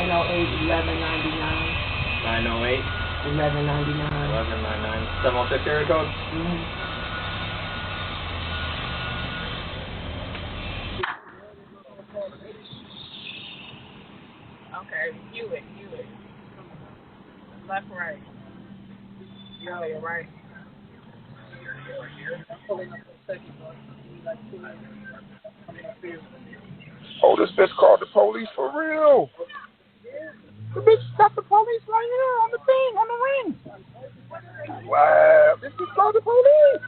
908-1199. 908 1199. 1199. 706 area code? Okay, Hewitt. Left, right. You're right. Oh, this bitch called the police for real. The bitch got the police right here on the thing, on the ring. Wow, this bitch called the police.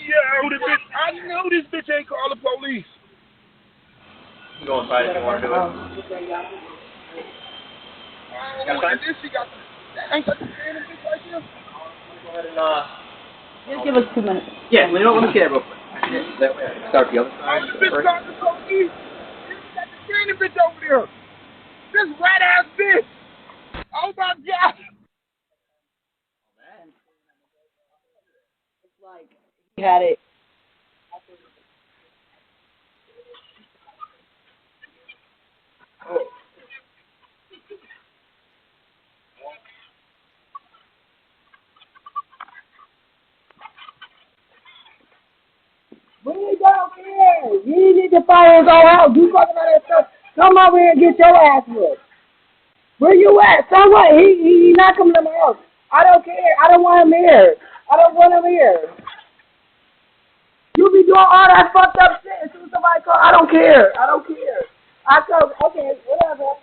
Yo, this bitch, I know this bitch ain't called the police. You go inside if you want to do it. Oh, and then she got the, ain't got the random bitch right there. Go ahead and, Just give us 2 minutes. yeah, let me see that real quick. That way I can start the other side. Oh, this bitch called the police. She got the random bitch over there. This rat ass bitch. Oh my God. He had it. Bring it down here. You need to fire his own house. You talking about that stuff. Come over here and get your ass whooped. Where you at? So what? He not coming to my house. I don't care. I don't want him here. I don't want him here. You be doing all that fucked up shit as soon as somebody call. I don't care. I don't care. I told, okay, whatever.